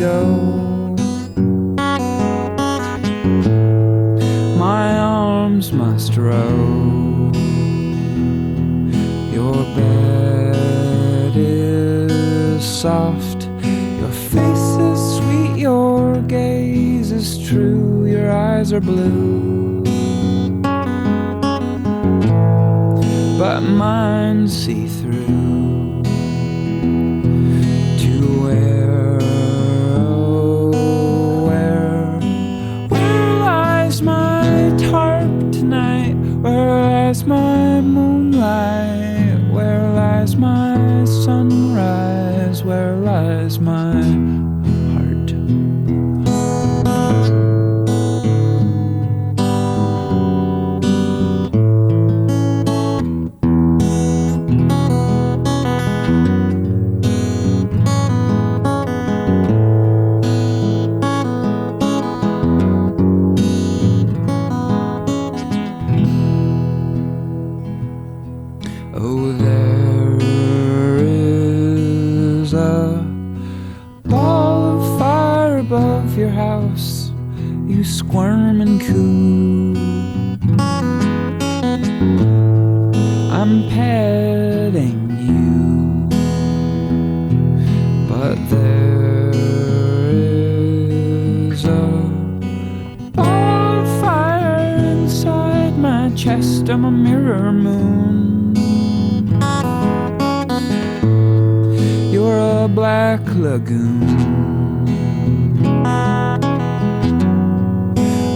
go. My arms must row. Your bed is soft. Your face is sweet. Your gaze is true. Your eyes are blue, but mine see through. To where, oh, where lies my tarp tonight? Where lies my moonlight? Where lies my sunrise? Where lies my heart? Oh, there is a ball of fire above your house. You squirm and coo. I'm petting you, but there is a ball of fire inside my chest. I'm a mirror moon. You're a black lagoon.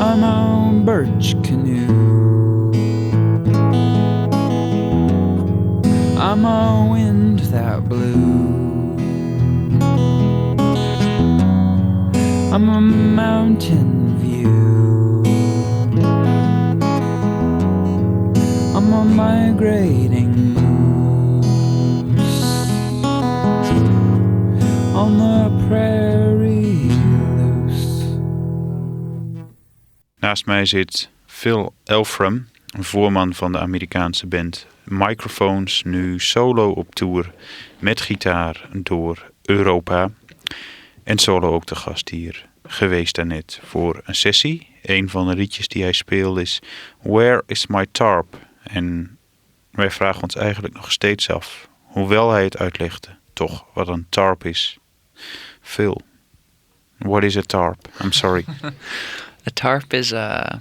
I'm a birch canoe. I'm a wind that blew. I'm a mountain view. I'm a migrating on the prairie loose. Naast mij zit Phil Elfram, een voorman van de Amerikaanse band Microphones, nu solo op tour met gitaar door Europa. En solo ook te gast hier geweest daarnet voor een sessie. Een van de liedjes die hij speelt is Where Is My Tarp? En wij vragen ons eigenlijk nog steeds af, hoewel hij het uitlegde, toch wat een tarp is. Phil, what is a tarp? I'm sorry. A tarp is I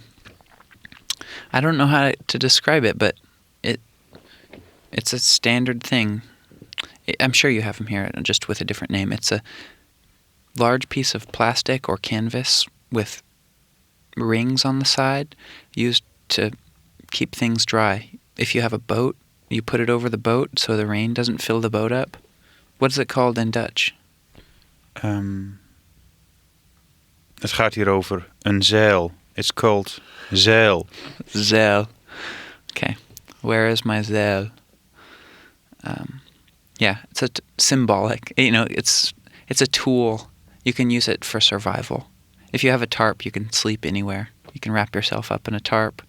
don't know how to describe it, but it's a standard thing. I'm sure you have them here, just with a different name. It's a large piece of plastic or canvas with rings on the side used to keep things dry. If you have a boat, you put it over the boat so the rain doesn't fill the boat up. What is it called in Dutch? Het gaat hier over een zeil. It's called zeil. Zeil. Okay. Where is my zeil? Yeah, it's symbolic. You know, it's a tool. You can use it for survival. If you have a tarp, you can sleep anywhere. You can wrap yourself up in a tarp.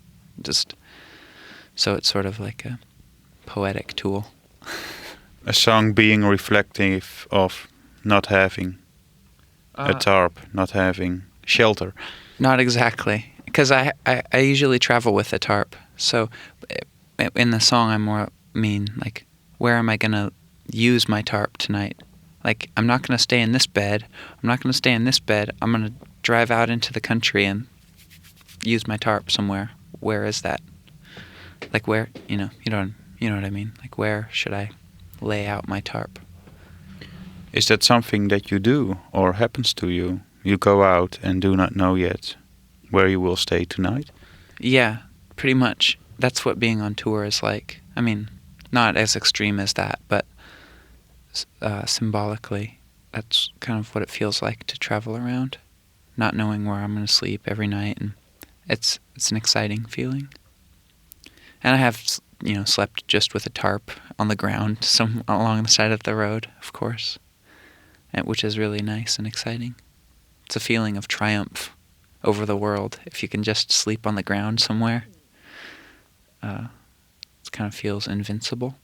So it's sort of like a poetic tool. A song being reflective of not having a tarp, not having shelter. Not exactly, because I usually travel with a tarp. So in the song, I more mean like, where am I gonna use my tarp tonight? Like, I'm not gonna stay in this bed. I'm not gonna stay in this bed. I'm gonna drive out into the country and use my tarp somewhere. Where is that? Like, where? You know what I mean. Like, where should I lay out my tarp? Is that something that you do or happens to you? You go out and do not know yet where you will stay tonight? Yeah, pretty much. That's what being on tour is like. I mean, not as extreme as that, but symbolically, that's kind of what it feels like to travel around, not knowing where I'm going to sleep every night, and it's an exciting feeling. And I have, slept just with a tarp on the ground, along the side of the road, of course, which is really nice and exciting. It's a feeling of triumph over the world if you can just sleep on the ground somewhere. It kind of feels invincible.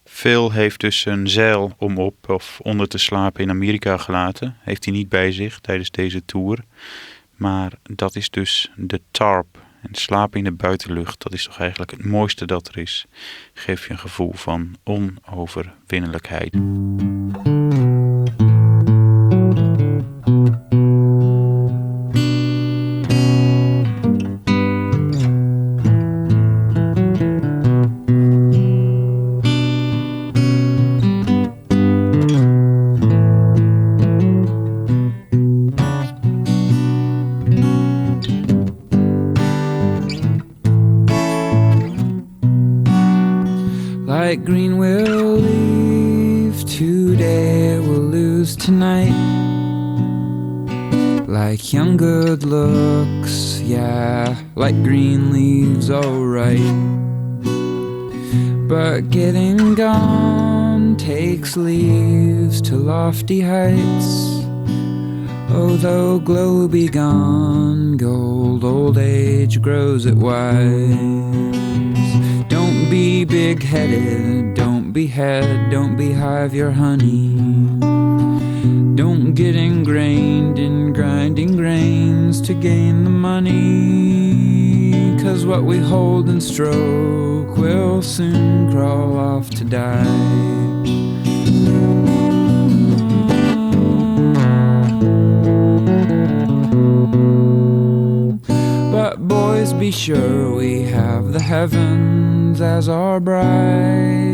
Phil heeft dus een zeil om op of onder te slapen in Amerika gelaten. Heeft hij niet bij zich tijdens deze tour. Maar dat is dus de tarp. En slapen in de buitenlucht, dat is toch eigenlijk het mooiste dat er is. Geeft je een gevoel van onoverwinnelijkheid. Like green we'll leave today, we'll lose tonight. Like young good looks, yeah, like green leaves, alright. But getting gone takes leaves to lofty heights. Although glow be gone, gold old age grows it wise. Don't be big-headed, don't be head, don't behive your honey. Don't get ingrained in grinding grains to gain the money. 'Cause what we hold and stroke will soon crawl off to die. But boys, be sure we have the heavens as our brides.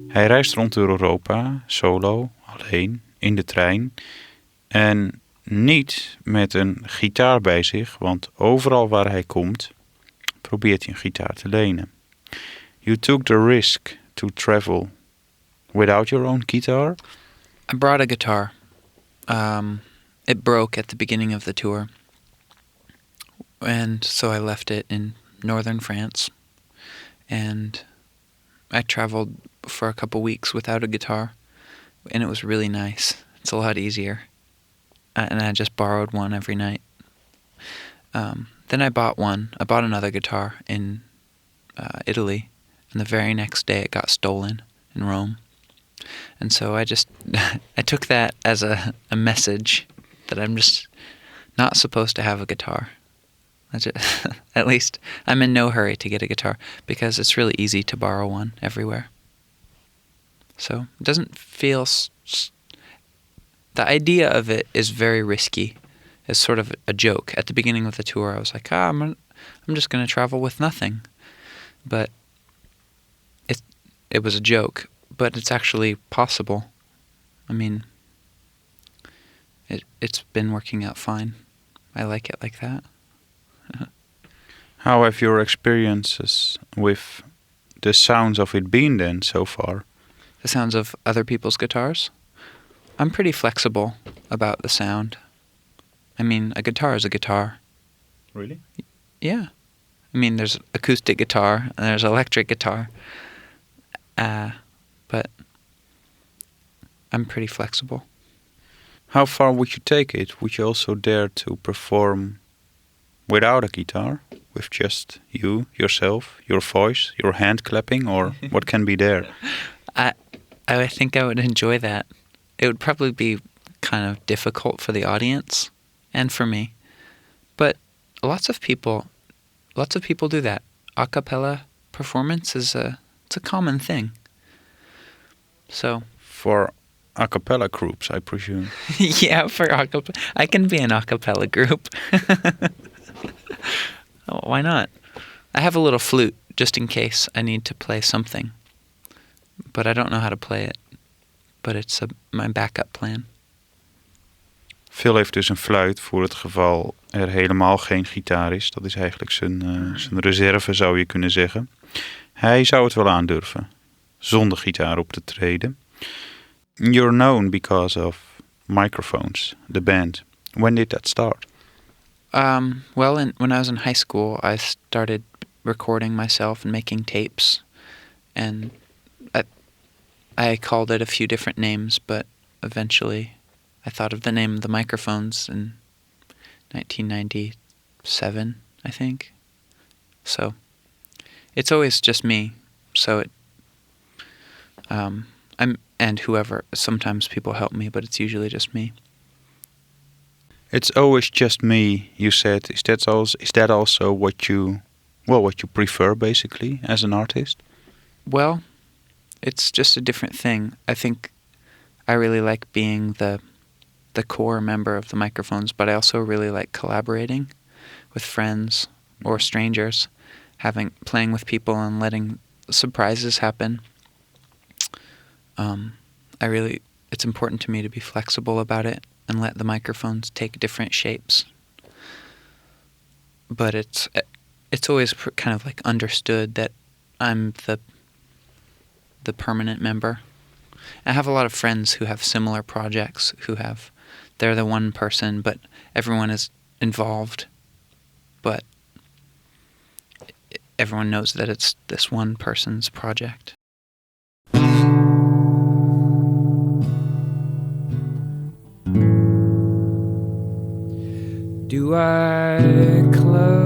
Hij reist rond Europa, solo, alleen, in de trein. En niet met een gitaar bij zich, want overal waar hij komt, probeert hij een gitaar te lenen. You took the risk to travel without your own guitar? I brought a guitar. It broke at the beginning of the tour. And so I left it in northern France. And I traveled for a couple weeks without a guitar. And it was really nice. It's a lot easier. And I just borrowed one every night. Then I bought one. I bought another guitar in Italy. And the very next day it got stolen in Rome. And so I I took that as a message that I'm just not supposed to have a guitar. At least I'm in no hurry to get a guitar because it's really easy to borrow one everywhere. So it doesn't feel... The idea of it is very risky. It's sort of a joke. At the beginning of the tour I was like, I'm just going to travel with nothing. But it was a joke. But it's actually possible. I mean, it's been working out fine. I like it like that. How have your experiences with the sounds of it been then so far? The sounds of other people's guitars? I'm pretty flexible about the sound. I mean, a guitar is a guitar. Really? Yeah. I mean, there's acoustic guitar and there's electric guitar. But I'm pretty flexible. How far would you take it? Would you also dare to perform without a guitar? With just you, yourself, your voice, your hand clapping, or what can be there? I think I would enjoy that. It would probably be kind of difficult for the audience and for me. But lots of people do that. A cappella performance it's a common thing. So For a cappella groups, I presume. yeah, for a cappella. I can be an a cappella group. Oh, why not? I have a little flute just in case I need to play something. But I don't know how to play it. But it's my backup plan. Phil heeft dus een fluit voor het geval er helemaal geen gitaar is. Dat is eigenlijk zijn reserve, zou je kunnen zeggen. Hij zou het wel aandurven, zonder gitaar op te treden. You're known because of Microphones, the band. When did that start? Well, when I was in high school, I started recording myself and making tapes. And I called it a few different names, but eventually I thought of the name of the Microphones in 1997, I think. So it's always just me. So And whoever. Sometimes people help me, but it's usually just me. It's always just me, you said. Is that also what you prefer basically as an artist? Well, it's just a different thing. I think I really like being the core member of the microphones, but I also really like collaborating with friends or strangers, playing with people and letting surprises happen. It's important to me to be flexible about it and let the microphones take different shapes. But it's always kind of like understood that I'm the permanent member. I have a lot of friends who have similar projects, they're the one person, but everyone is involved. But everyone knows that it's this one person's project. Do I close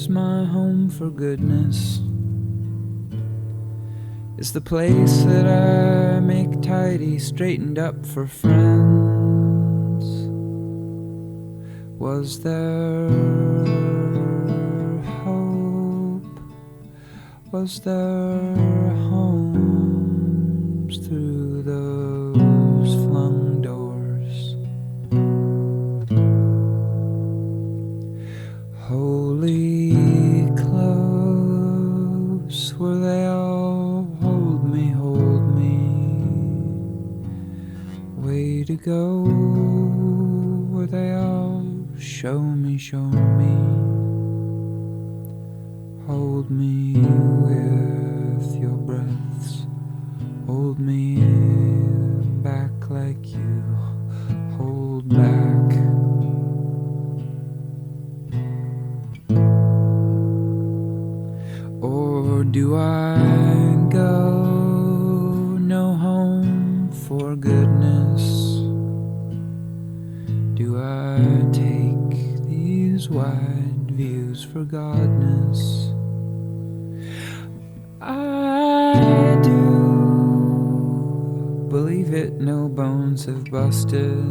my home for goodness? Is the place that I make tidy straightened up for friends? Was there hope? Was there homes through those flung doors? Holy close, were they all hold me, way to go? Were they all show me, hold me with your breaths, hold me back like you hold back. Or do I go no home for goodness? Do I take these wide views for godness? I do believe it, no bones have busted.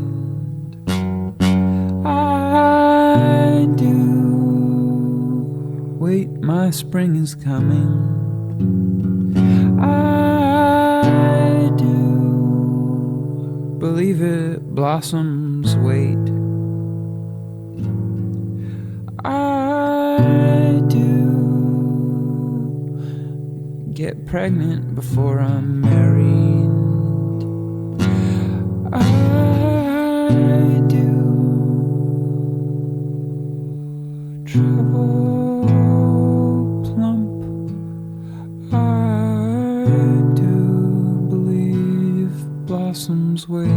I do wait, my spring is coming. I do believe it, blossoms wait. I do get pregnant before I'm married. I do travel plump. I do believe blossoms wait.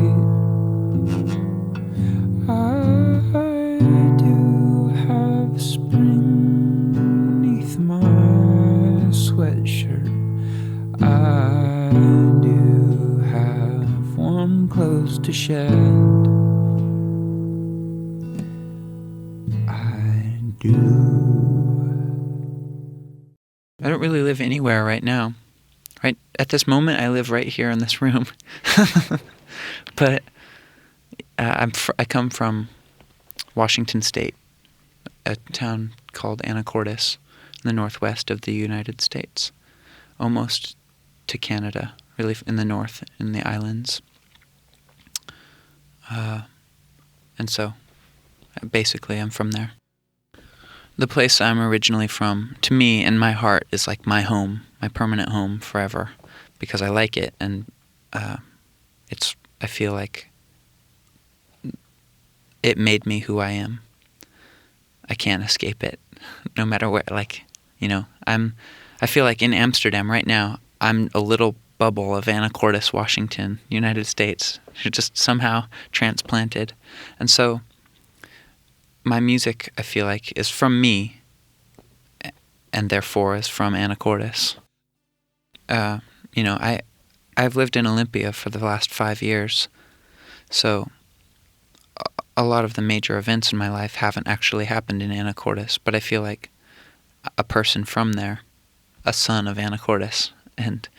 I do have spring beneath my sweatshirt. I do have warm clothes to shed. I do. I don't really live anywhere right now. Right at this moment, I live right here in this room. But I come from Washington State, a town called Anacortes, in the northwest of the United States, almost to Canada, really in the north, in the islands. And so, basically, I'm from there. The place I'm originally from, to me, in my heart, is like my home, my permanent home forever, because I like it, and I feel like it made me who I am. I can't escape it, no matter where. I feel like in Amsterdam right now, I'm a little bubble of Anacortes, Washington, United States, just somehow transplanted. And so my music, I feel like, is from me, and therefore is from Anacortes. I've lived in Olympia for the last 5 years, so a lot of the major events in my life haven't actually happened in Anacortes, but I feel like a person from there, a son of Anacortes, and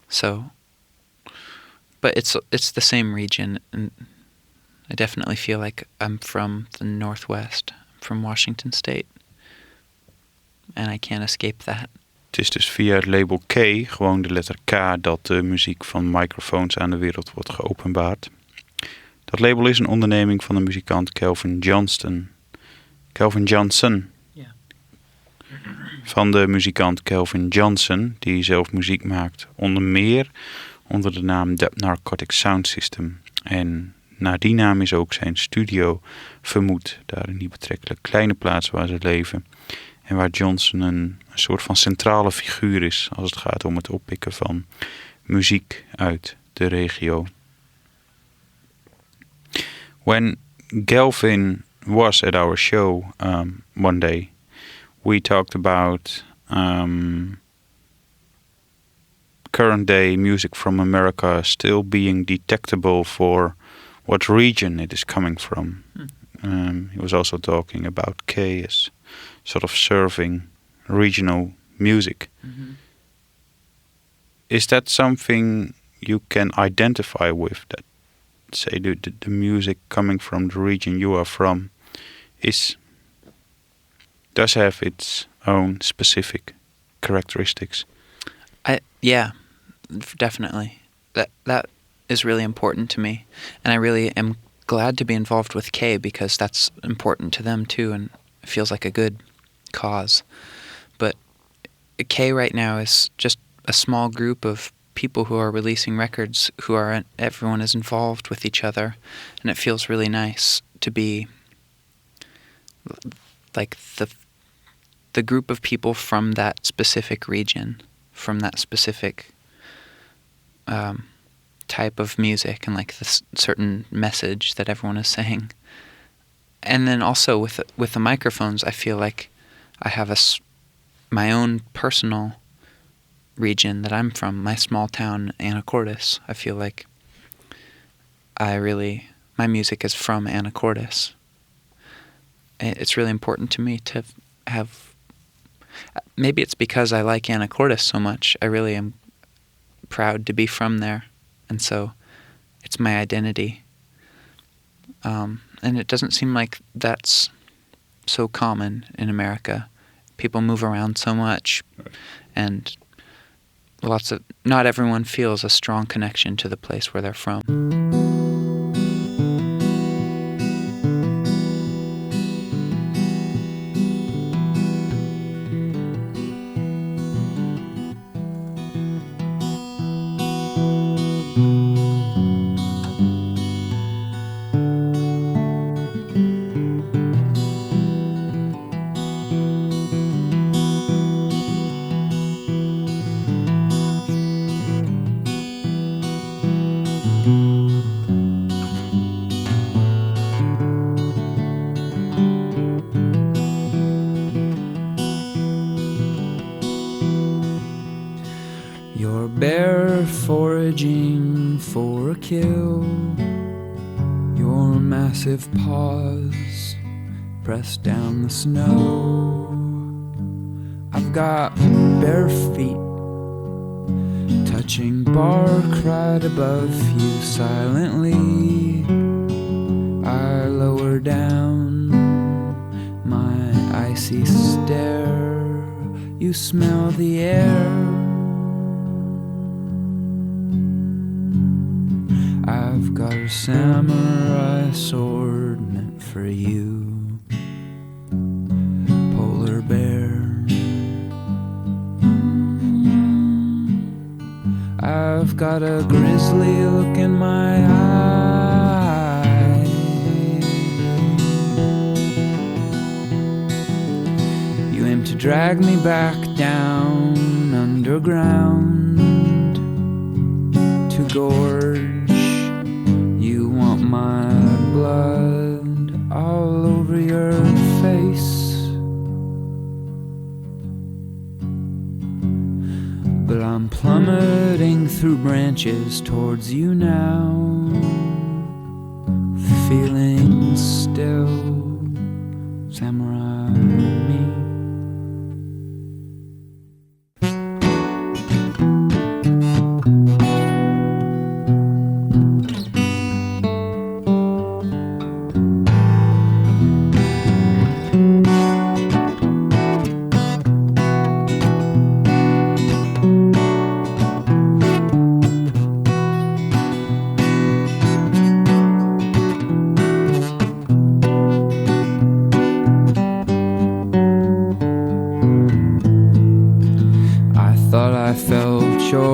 so. But it's the same region, and I definitely feel like I'm from the Northwest, from Washington State, and I can't escape that. Het is dus via het label K, gewoon de letter K, dat de muziek van Microphones aan de wereld wordt geopenbaard. Dat label is een onderneming van de muzikant Calvin Johnson. Ja. Van de muzikant Calvin Johnson, die zelf muziek maakt, onder meer onder de naam That Narcotic Sound System. En naar die naam is ook zijn studio vermoed, daar in die betrekkelijk kleine plaats waar ze leven. En waar Johnson een soort van centrale figuur is als het gaat om het oppikken van muziek uit de regio. When Galvin was at our show one day, we talked about current day music from America still being detectable for what region it is coming from. He was also talking about K as sort of serving regional music. Mm-hmm. Is that something you can identify with, that say the music coming from the region you are from does have its own specific characteristics? Yeah, definitely. That is really important to me, and I really am glad to be involved with K because that's important to them too, and it feels like a good cause. But K right now is just a small group of people who are releasing records, everyone is involved with each other, and it feels really nice to be like the group of people from that specific region, from that specific type of music, and like this certain message that everyone is saying. And then also with the microphones, I feel like I have my own personal region that I'm from, my small town Anacortes. I feel like my music is from Anacortes. It's really important to me to have. Maybe it's because I like Anacortes so much. I really am proud to be from there, and so it's my identity. And it doesn't seem like that's so common in America. People move around so much, and not everyone feels a strong connection to the place where they're from. You're bare foraging for a kill. Your massive paws press down the snow. I've got bare feet touching bark right above you silently. I lower down my icy stare. You smell the air. I've got a samurai sword meant for you, polar bear. I've got a grizzly look in my eye. You aim to drag me back down underground to gorge. You want my blood all over your face, but I'm plummeting through branches towards you now, feeling still, samurai me.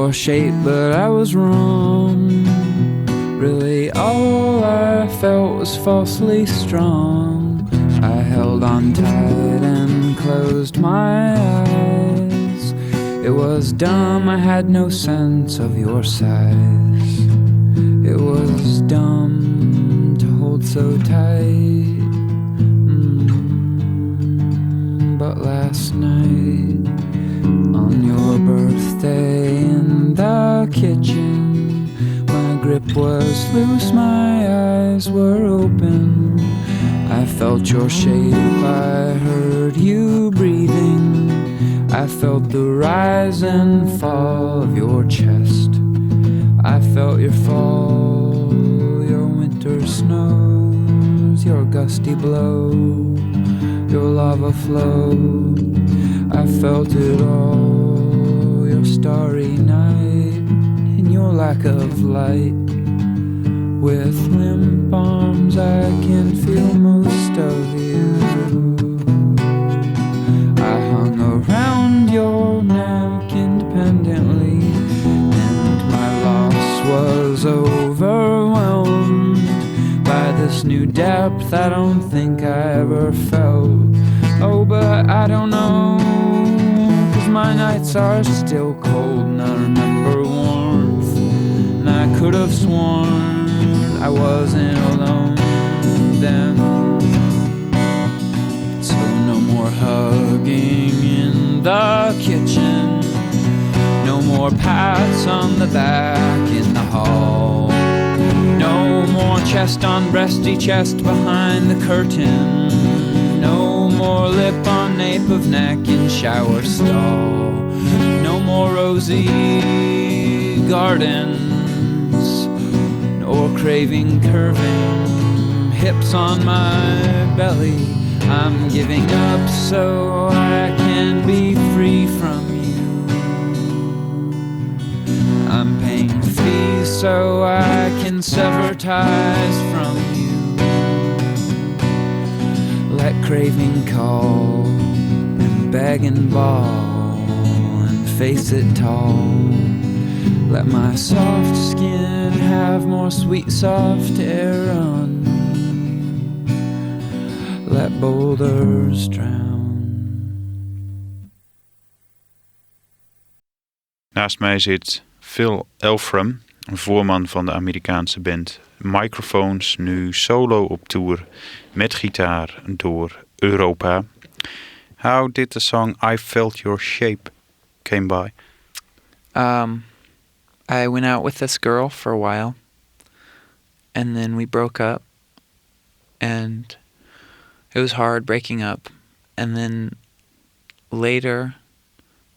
your shape, but I was wrong. Really, all I felt was falsely strong. I held on tight and closed my eyes. It was dumb, I had no sense of your size. It was dumb to hold so tight. But last night, on your birthday in the kitchen, my grip was loose, my eyes were open. I felt your shape, I heard you breathing. I felt the rise and fall of your chest. I felt your fall, your winter snows, your gusty blow, your lava flow. I felt it all, your starry night, and your lack of light. With limp arms I can feel most of you. I hung around your neck independently, and my loss was overwhelmed by this new depth I don't think I ever felt. Oh, but I don't know, 'cause my nights are still cold and I remember warmth. And I could have sworn I wasn't alone then. So no more hugging in the kitchen, no more pats on the back in the hall, no more chest on breasty chest behind the curtain, no more lip on nape of neck in shower stall, no more rosy gardens or craving curving hips on my belly. I'm giving up so I can be free from you. I'm paying fees so I can sever ties from you. Let craving call and beg and bawl and face it tall. Let my soft skin have more sweet soft air on me. Let boulders drown. Naast mij zit Phil Elfram, een voorman van de Amerikaanse band Microphones, nu solo op tour met gitaar door Europa. How did the song I Felt Your Shape came by? I went out with this girl for a while, and then we broke up, and it was hard breaking up. And then later,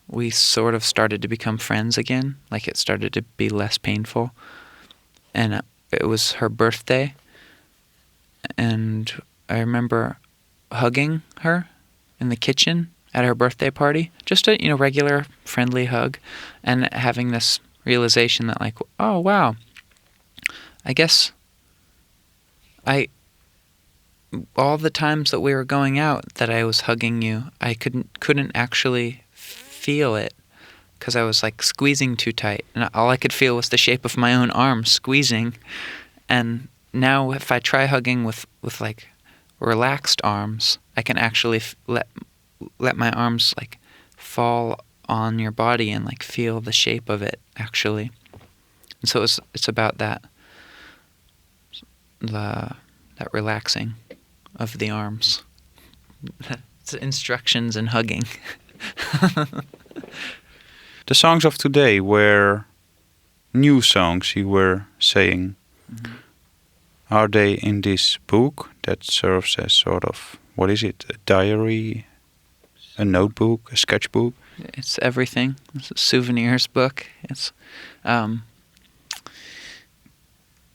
we sort of started to become friends again, like it started to be less painful. And it was her birthday, and I remember hugging her in the kitchen at her birthday party, just a regular friendly hug, and having this realization that, like, oh wow, I guess all the times that we were going out that I was hugging you, I couldn't actually feel it because I was like squeezing too tight, and all I could feel was the shape of my own arms squeezing. And now if I try hugging with like relaxed arms, I can actually let my arms like fall on your body and like feel the shape of it actually. And so it's about that relaxing of the arms. It's instructions in hugging. The songs of today were new songs, you were saying. Mm-hmm. Are they in this book that serves as sort of, what is it, a diary, a notebook, a sketchbook? It's everything. It's a souvenirs book. It's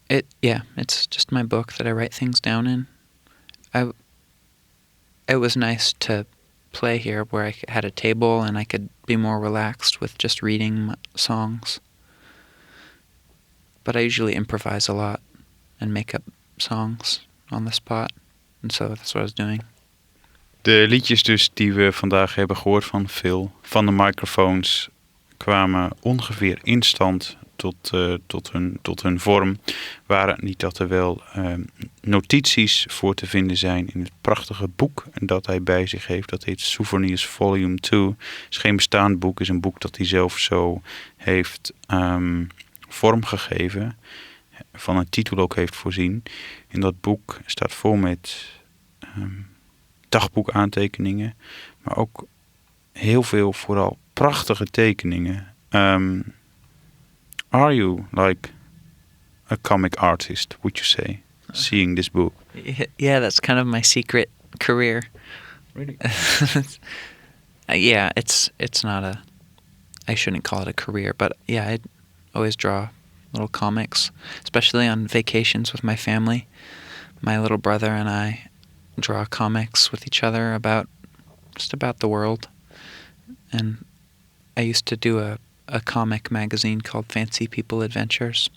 it's just my book that I write things down in. It was nice to play here where I had a table and I could be more relaxed with just reading songs. But I usually improvise a lot and make up songs on the spot. And so that's what I was doing. De liedjes dus die we vandaag hebben gehoord van Phil, van de Microphones, kwamen ongeveer instant tot hun vorm. Waren het niet dat er wel notities voor te vinden zijn in het prachtige boek dat hij bij zich heeft. Dat heet Souvenirs Volume 2. Het is geen bestaand boek, het is een boek dat hij zelf zo heeft vormgegeven. Van een titel ook heeft voorzien. In dat boek staat vol met dagboekaantekeningen. Maar ook heel veel, vooral prachtige tekeningen. Are you like a comic artist, would you say, seeing this book? Yeah, that's kind of my secret career. Really? Yeah, it's not I shouldn't call it a career, but yeah, I always draw little comics, especially on vacations with my family. My little brother and I draw comics with each other about the world. And I used to do a comic magazine called Fancy People Adventures.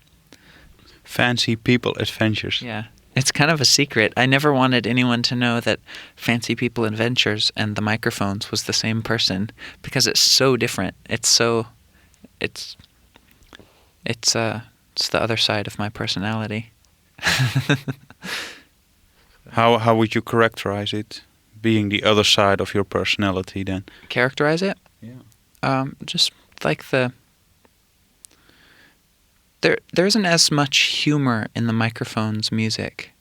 Fancy People Adventures. Yeah. It's kind of a secret. I never wanted anyone to know that Fancy People Adventures and the Microphones was the same person, because it's so different. It's the other side of my personality. How would you characterize it, being the other side of your personality then? Characterize it? Yeah. Just like there isn't as much humor in the Microphones music.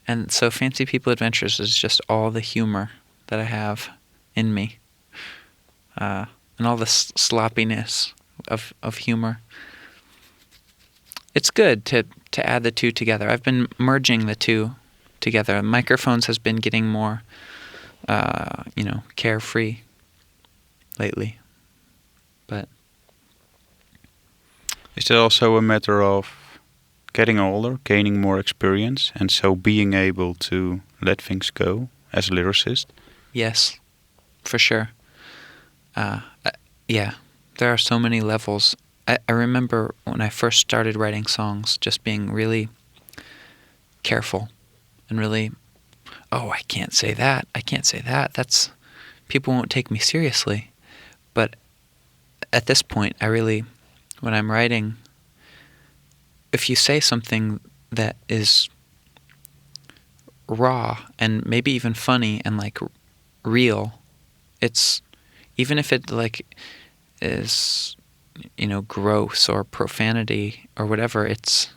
And so Fancy People Adventures is just all the humor that I have in me. And all the sloppiness of humor. It's good to add the two together. I've been merging the two together. Microphones has been getting more, carefree lately. But is that also a matter of getting older, gaining more experience, and so being able to let things go as a lyricist? Yes, for sure. Yeah, there are so many levels. I remember when I first started writing songs, just being really careful and really, I can't say that. That's, people won't take me seriously. But at this point, when I'm writing, if you say something that is raw and maybe even funny and like real, it's, even if it like is, gross or profanity or whatever, it's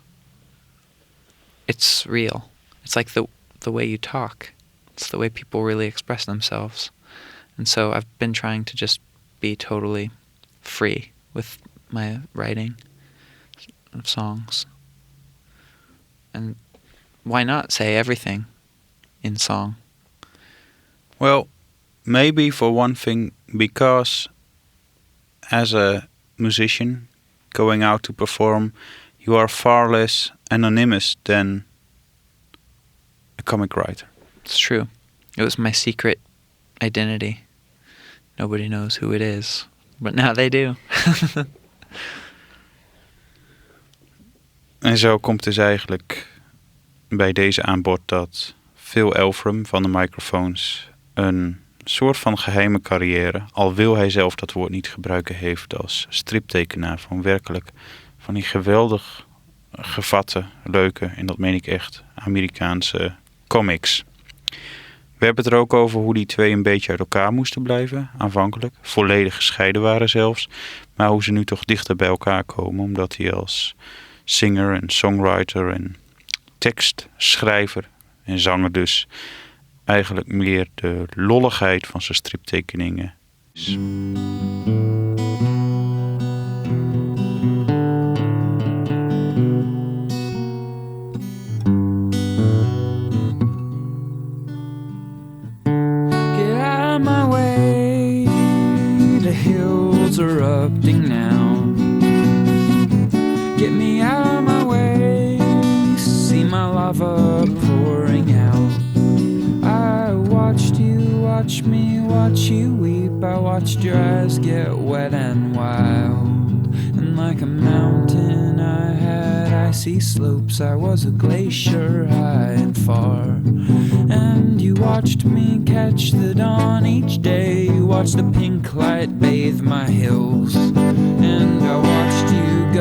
real. It's like the way you talk. It's the way people really express themselves. And so I've been trying to just be totally free with my writing of songs. And why not say everything in song? Well, maybe for one thing, because as a musician going out to perform, you are far less anonymous than a comic writer. It's true. It was my secret identity. Nobody knows who it is, but now they do. En zo komt dus eigenlijk bij deze aan bod dat Phil Elfram van de Microphones een soort van geheime carrière, al wil hij zelf dat woord niet gebruiken, heeft als striptekenaar van werkelijk van die geweldig gevatte, leuke, en dat meen ik echt, Amerikaanse comics. We hebben het er ook over hoe die twee een beetje uit elkaar moesten blijven, aanvankelijk. Volledig gescheiden waren zelfs. Maar hoe ze nu toch dichter bij elkaar komen, omdat hij als singer en songwriter en tekstschrijver en zanger dus eigenlijk meer de lolligheid van zijn striptekeningen is. Erupting now. Get me out of my way. See my lava pouring out. I watched you watch me, watch you weep. I watched your eyes get wet and wild. And like a mountain I had icy slopes. I was a glacier high and far. And you watched me catch the dawn each day. You watched the pink light bathe my hills. And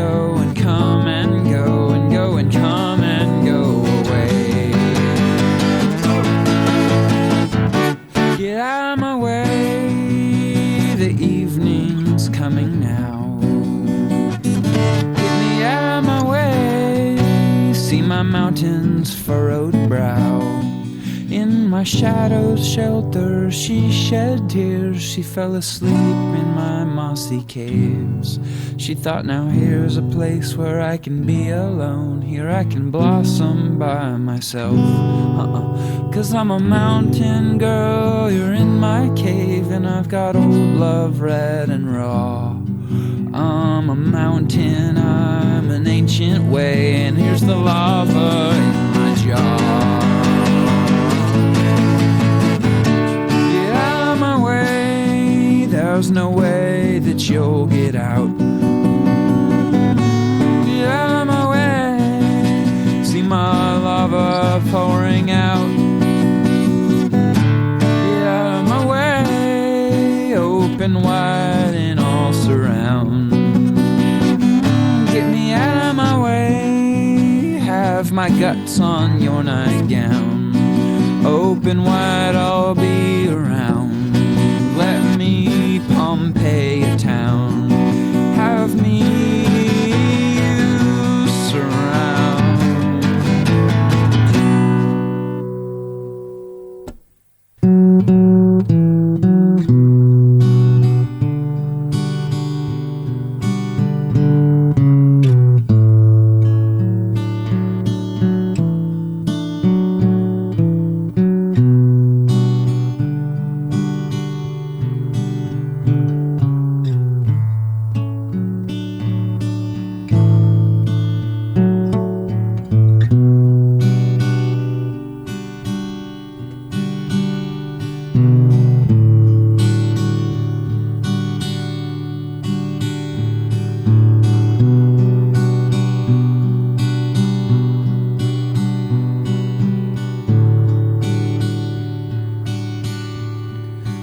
go and come and go and go and come and go away. Get out of my way, the evening's coming now. Get me out of my way, see my mountain's furrowed brow. In my shadow's shelter she shed tears, she fell asleep in my mossy caves. She thought, now here's a place where I can be alone, here I can blossom by myself. Cause I'm a mountain girl, you're in my cave, and I've got old love red and raw. I'm a mountain, I'm an ancient way, and here's the lava in my jaw. There's no way that you'll get out. Get out of my way, see my lava pouring out. Get out of my way, open wide and all surround. Get me out of my way, have my guts on your nightgown. Open wide, I'll be around. Let me Pompeii a town, have me you surround.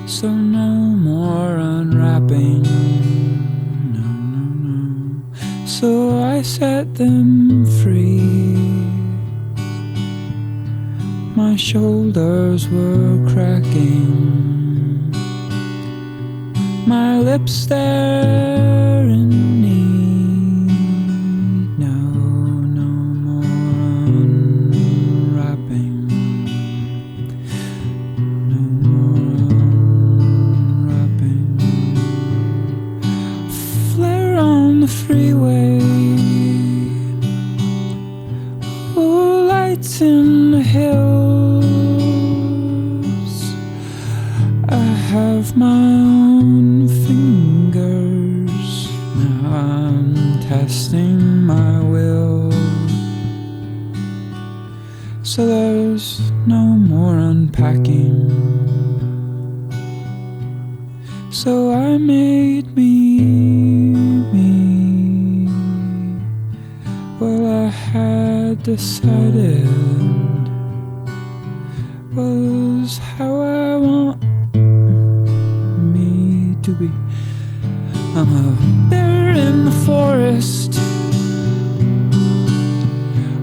So no more unwrapping, no. So I set them free. My shoulders were cracking, my lips staring need. No more unwrapping, no more unwrapping. Flare on the freeway, oh, lights in the hills. I have my own fingers, now I'm testing my will. So there's no more unpacking. So I made me. Well, I had decided was how I want me to be. I'm a bear in the forest,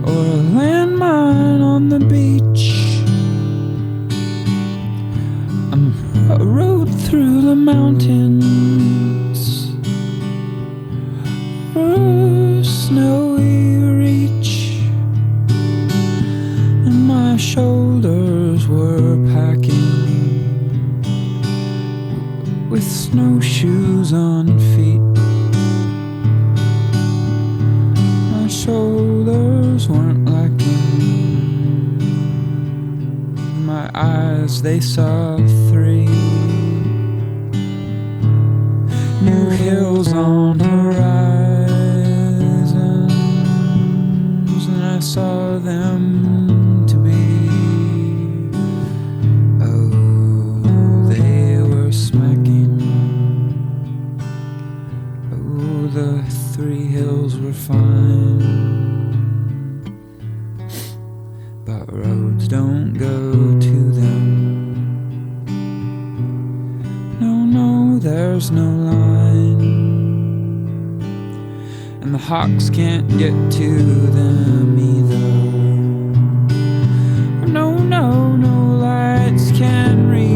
or a landmine on the beach. I'm a road through the mountains, or a snowy reach. And my shoulders were packing with snowshoes on feet. My shoulders weren't lacking, my eyes, they saw 3 new hills on horizons, and I saw them to be, oh, they were smacking. Oh, the 3 hills were fine, but roads don't go to them. No, there's no line, and the hawks can't get to them either. No, no, no lights can reach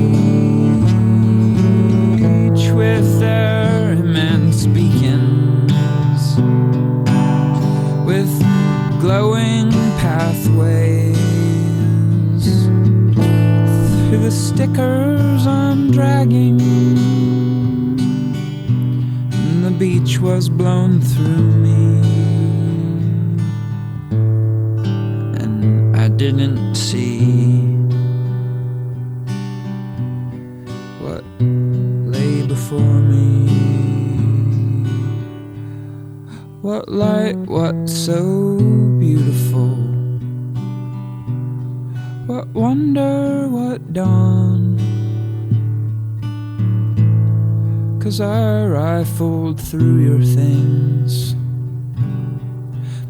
with their immense beacons, with glowing pathways through the stickers I'm dragging. And the beach was blown through me, and I didn't see what lay before me. What light, what so beautiful, what wonder, what dawn. 'Cause I rifled through your things,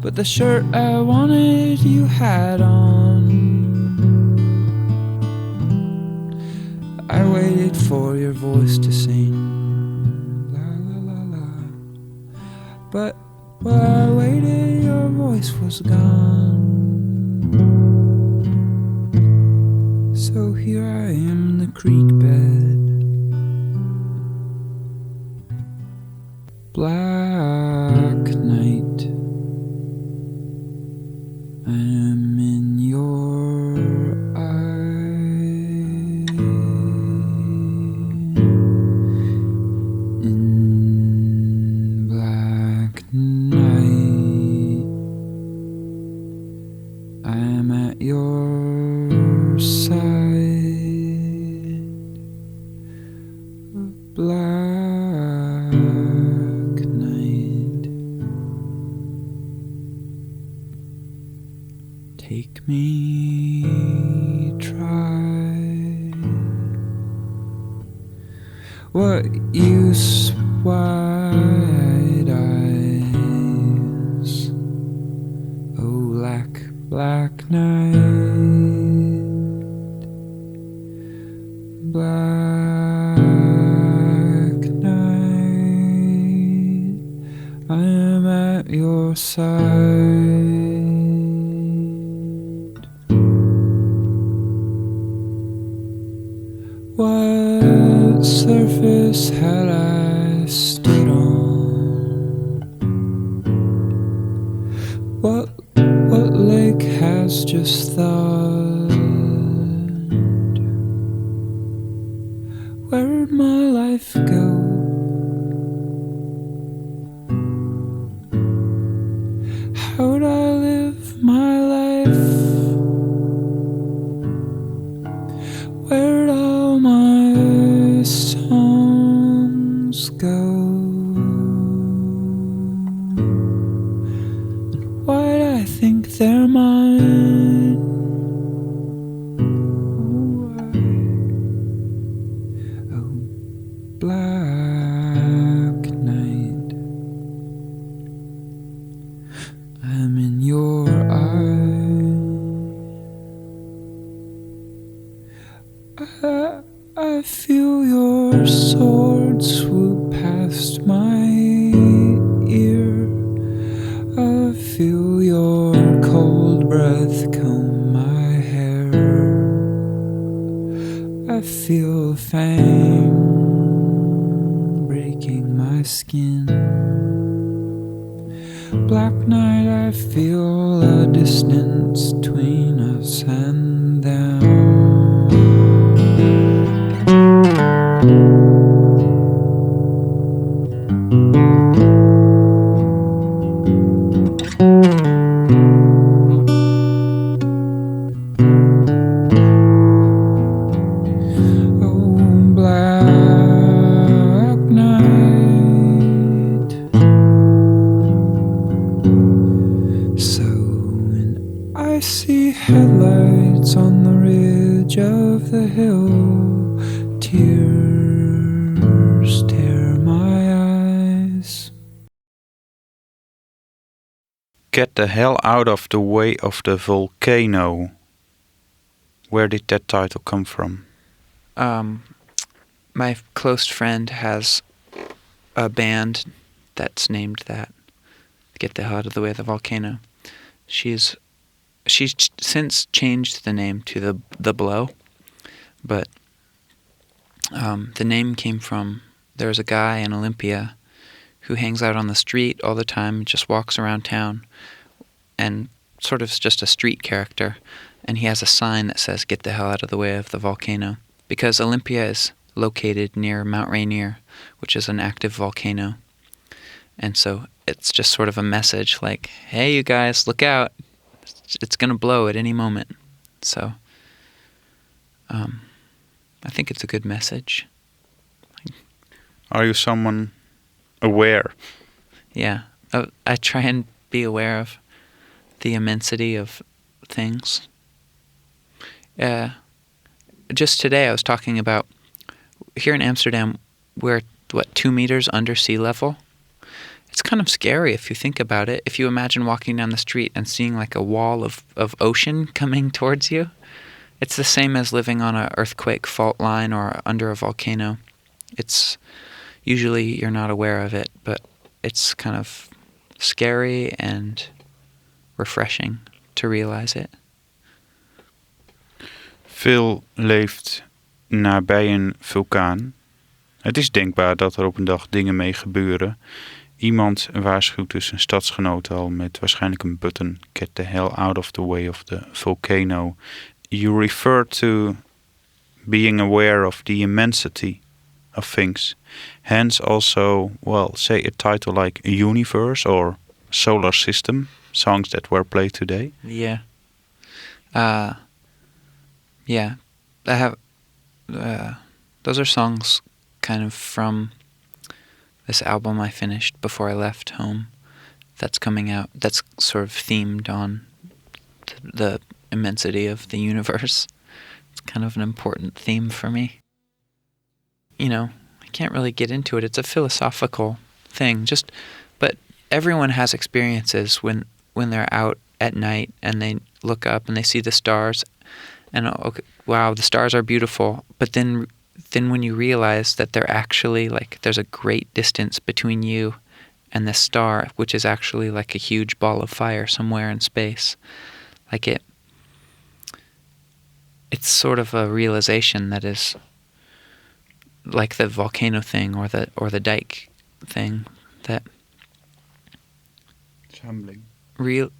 but the shirt I wanted you had on. I waited for your voice to sing, la la la la, but while I waited your voice was gone. So here I am in the creek bed, black night. I'm in your eye, in black night. I'm at your side, black night. Take me, try. What use wide eyes? Oh, black, black night, black night. I am at your side. What surface had I stood on? What lake has just thawed? Where'd my life go? How'd I live my life? Where'd all my songs go? And why'd I think they're mine? Oh, black night. I'm in your eye. I feel your sword swoop past my ear. I feel your cold breath comb my hair. I feel a fang breaking my skin. Black night, I feel a distance between us and them. Headlights on the ridge of the hill, tears tear my eyes. Get the hell out of the way of the volcano. Where did that title come from? My close friend has a band that's named that. Get the Hell Out of the Way of the Volcano. She's since changed the name to the Blow, but the name came from, there's a guy in Olympia who hangs out on the street all the time, just walks around town, and sort of is just a street character, and he has a sign that says, "Get the hell out of the way of the volcano," because Olympia is located near Mount Rainier, which is an active volcano, and so it's just sort of a message like, hey, you guys, look out, it's going to blow at any moment. So I think it's a good message. Are you someone aware? Yeah, I try and be aware of the immensity of things. Just today I was talking about, here in Amsterdam, we're, 2 meters under sea level? It's kind of scary if you think about it. If you imagine walking down the street and seeing like a wall of ocean coming towards you, it's the same as living on an earthquake fault line or under a volcano. It's usually you're not aware of it, but it's kind of scary and refreshing to realize it. Phil leeft nabij een vulkaan. Het is denkbaar dat er op een dag dingen mee gebeuren. Iemand waarschuwt dus zijn stadsgenoten al met waarschijnlijk een button. Get the hell out of the way of the volcano. You refer to being aware of the immensity of things. Hence also, well, say a title like Universe or Solar System, songs that were played today. Yeah. Yeah. I have... those are songs kind of from this album I finished before I left home that's coming out, that's sort of themed on the immensity of the universe. It's kind of an important theme for me. You know, I can't really get into it. It's a philosophical thing. But everyone has experiences when they're out at night and they look up and they see the stars and, okay, wow, the stars are beautiful. But then when you realize that they're actually like, there's a great distance between you and the star, which is actually like a huge ball of fire somewhere in space. Like it's sort of a realization that is like the volcano thing or the dike thing, that It's humbling.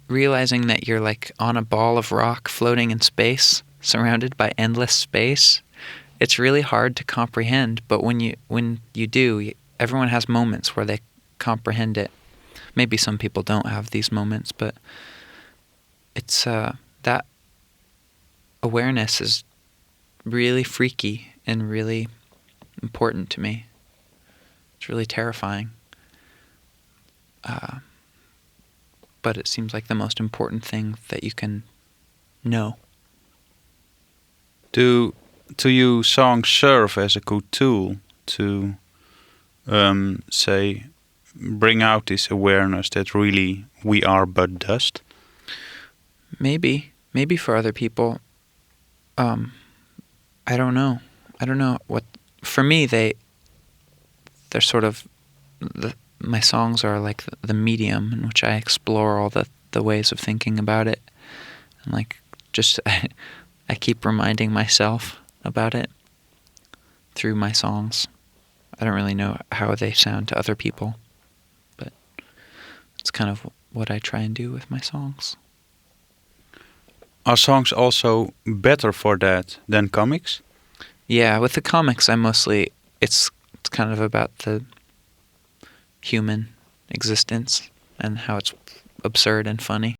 Realizing that you're like on a ball of rock floating in space, surrounded by endless space. It's really hard to comprehend, but when you do, everyone has moments where they comprehend it. Maybe some people don't have these moments, but it's that awareness is really freaky and really important to me. It's really terrifying. But it seems like the most important thing that you can know. Do you songs serve as a good tool to say bring out this awareness that really we are but dust? Maybe for other people. I don't know what. For me, they're sort of my songs are like the medium in which I explore all the ways of thinking about it, and like just I keep reminding myself about it through my songs. I don't really know how they sound to other people, but it's kind of what I try and do with my songs. Are songs also better for that than comics? Yeah, with the comics, it's kind of about the human existence and how it's absurd and funny.